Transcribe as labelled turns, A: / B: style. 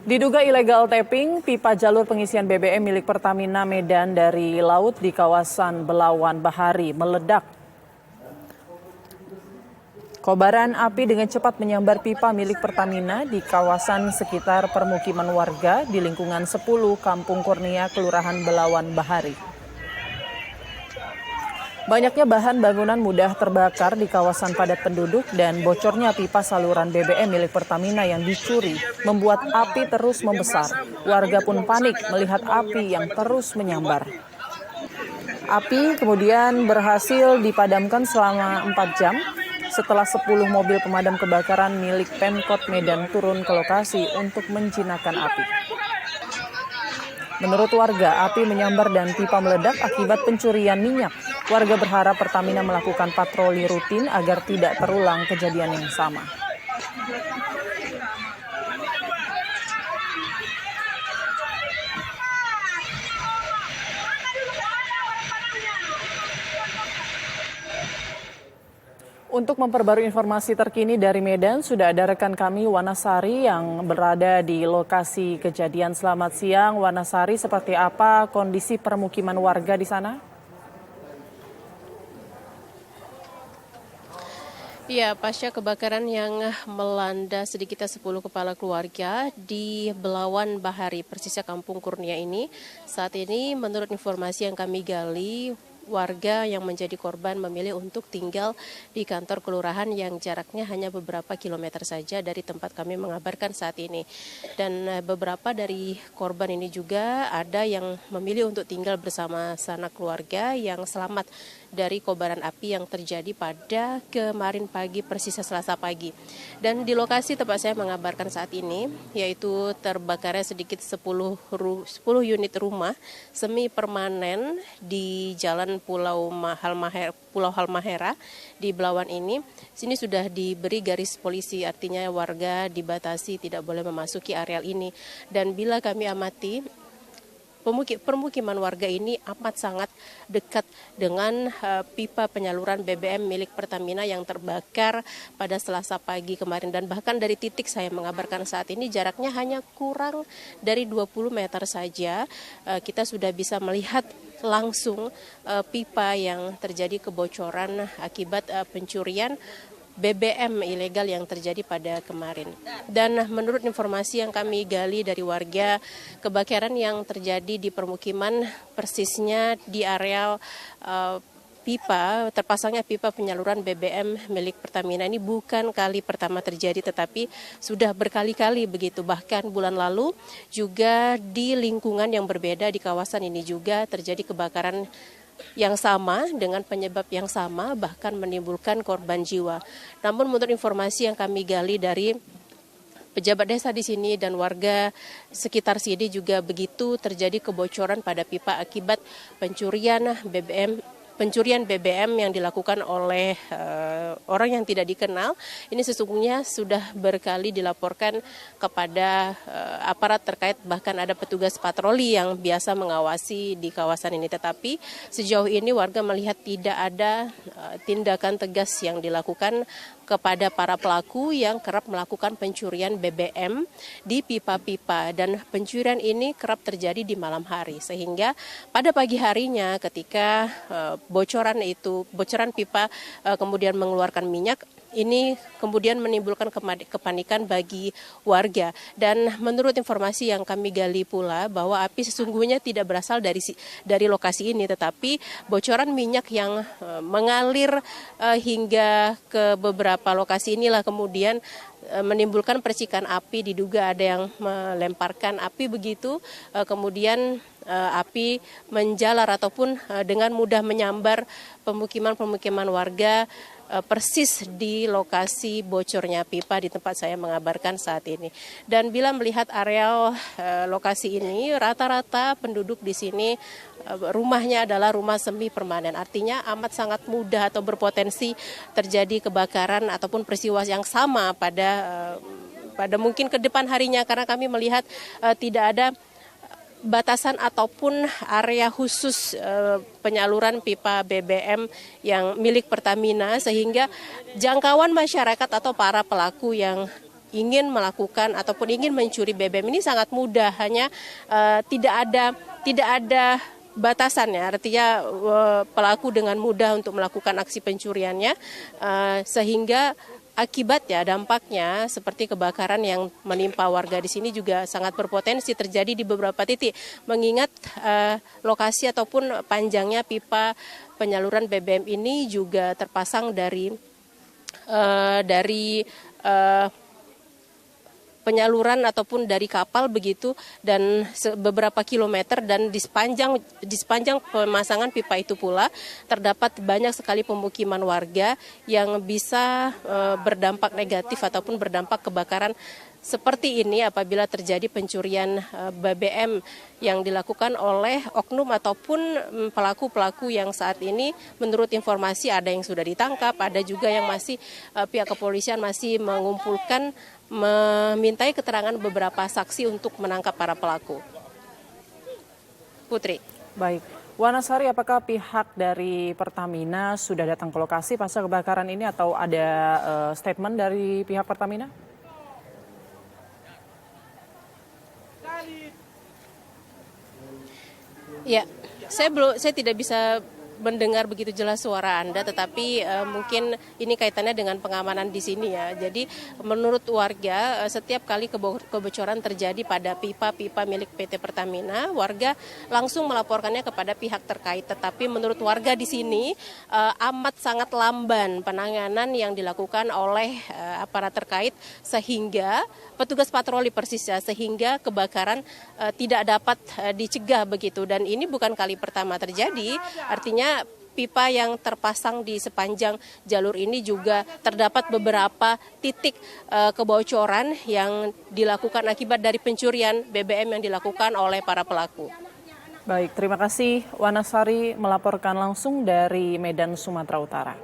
A: Diduga ilegal tapping, pipa jalur pengisian BBM milik Pertamina Medan dari laut di kawasan Belawan Bahari meledak. Kobaran api dengan cepat menyambar pipa milik Pertamina di kawasan sekitar permukiman warga di lingkungan 10 Kampung Kurnia, Kelurahan Belawan Bahari. Banyaknya bahan bangunan mudah terbakar di kawasan padat penduduk dan bocornya pipa saluran BBM milik Pertamina yang dicuri membuat api terus membesar. Warga pun panik melihat api yang terus menyambar. Api kemudian berhasil dipadamkan selama 4 jam setelah 10 mobil pemadam kebakaran milik Pemkot Medan turun ke lokasi untuk menjinakkan api. Menurut warga, api menyambar dan pipa meledak akibat pencurian minyak. Warga berharap Pertamina melakukan patroli rutin agar tidak terulang kejadian yang sama. Untuk memperbarui informasi terkini dari Medan, sudah ada rekan kami Wanasari yang berada di lokasi kejadian. Selamat siang, Wanasari. Seperti apa kondisi permukiman warga di sana?
B: Ya, pasca kebakaran yang melanda sedikitnya 10 kepala keluarga di Belawan Bahari, persisnya Kampung Kurnia ini, saat ini menurut informasi yang kami gali, warga yang menjadi korban memilih untuk tinggal di kantor kelurahan yang jaraknya hanya beberapa kilometer saja dari tempat kami mengabarkan saat ini. Dan beberapa dari korban ini juga ada yang memilih untuk tinggal bersama sanak keluarga yang selamat dari kobaran api yang terjadi pada kemarin pagi, persisnya Selasa pagi. Dan di lokasi tempat saya mengabarkan saat ini, yaitu terbakarnya sedikit 10 unit rumah semi permanen di Jalan Pulau Halmahera di Belawan ini. Sini sudah diberi garis polisi, artinya warga dibatasi tidak boleh memasuki areal ini. Dan bila kami amati, permukiman warga ini amat sangat dekat dengan pipa penyaluran BBM milik Pertamina yang terbakar pada Selasa pagi kemarin. Dan bahkan dari titik saya mengabarkan saat ini jaraknya hanya kurang dari 20 meter saja. Kita sudah bisa melihat langsung pipa yang terjadi kebocoran akibat pencurian BBM ilegal yang terjadi pada kemarin. Dan menurut informasi yang kami gali dari warga, kebakaran yang terjadi di permukiman persisnya di areal terpasangnya pipa penyaluran BBM milik Pertamina ini bukan kali pertama terjadi, tetapi sudah berkali-kali begitu. Bahkan bulan lalu juga di lingkungan yang berbeda di kawasan ini juga terjadi kebakaran yang sama dengan penyebab yang sama, bahkan menimbulkan korban jiwa. Namun menurut informasi yang kami gali dari pejabat desa di sini dan warga sekitar sini juga begitu terjadi kebocoran pada pipa akibat pencurian BBM yang dilakukan oleh orang yang tidak dikenal. Ini sesungguhnya sudah berkali dilaporkan kepada aparat terkait, bahkan ada petugas patroli yang biasa mengawasi di kawasan ini. Tetapi sejauh ini warga melihat tidak ada tindakan tegas yang dilakukan kepada para pelaku yang kerap melakukan pencurian BBM di pipa-pipa, dan pencurian ini kerap terjadi di malam hari, sehingga pada pagi harinya ketika bocoran pipa kemudian mengeluarkan minyak, ini kemudian menimbulkan kepanikan bagi warga. Dan menurut informasi yang kami gali pula bahwa api sesungguhnya tidak berasal dari lokasi ini, tetapi bocoran minyak yang mengalir hingga ke beberapa lokasi inilah kemudian menimbulkan percikan api. Diduga ada yang melemparkan api begitu, kemudian api menjalar ataupun dengan mudah menyambar pemukiman warga persis di lokasi bocornya pipa di tempat saya mengabarkan saat ini. Dan bila melihat areal lokasi ini, rata-rata penduduk di sini rumahnya adalah rumah semi permanen. Artinya amat sangat mudah atau berpotensi terjadi kebakaran ataupun peristiwa yang sama pada mungkin ke depan harinya, karena kami melihat tidak ada batasan ataupun area khusus penyaluran pipa BBM yang milik Pertamina, sehingga jangkauan masyarakat atau para pelaku yang ingin melakukan ataupun ingin mencuri BBM ini sangat mudah, hanya tidak ada batasan ya, artinya pelaku dengan mudah untuk melakukan aksi pencuriannya, sehingga akibatnya dampaknya seperti kebakaran yang menimpa warga di sini juga sangat berpotensi terjadi di beberapa titik, mengingat lokasi ataupun panjangnya pipa penyaluran BBM ini juga terpasang dari penyaluran ataupun dari kapal begitu, dan beberapa kilometer, dan di sepanjang pemasangan pipa itu pula terdapat banyak sekali pemukiman warga yang bisa berdampak negatif ataupun berdampak kebakaran seperti ini apabila terjadi pencurian BBM yang dilakukan oleh oknum ataupun pelaku-pelaku yang saat ini menurut informasi ada yang sudah ditangkap, ada juga yang masih pihak kepolisian masih mengumpulkan, memintai keterangan beberapa saksi untuk menangkap para pelaku. Putri.
A: Baik, Wanasari, apakah pihak dari Pertamina sudah datang ke lokasi pasca kebakaran ini atau ada statement dari pihak Pertamina?
B: Ya, saya tidak bisa mendengar begitu jelas suara Anda, tetapi mungkin ini kaitannya dengan pengamanan di sini ya. Jadi menurut warga, setiap kali kebocoran terjadi pada pipa-pipa milik PT Pertamina, warga langsung melaporkannya kepada pihak terkait. Tetapi menurut warga di sini amat sangat lamban penanganan yang dilakukan oleh aparat terkait, sehingga petugas patroli persisnya, sehingga kebakaran tidak dapat dicegah begitu. Dan ini bukan kali pertama terjadi, artinya pipa yang terpasang di sepanjang jalur ini juga terdapat beberapa titik kebocoran yang dilakukan akibat dari pencurian BBM yang dilakukan oleh para pelaku.
A: Baik, terima kasih Wanasari melaporkan langsung dari Medan, Sumatera Utara.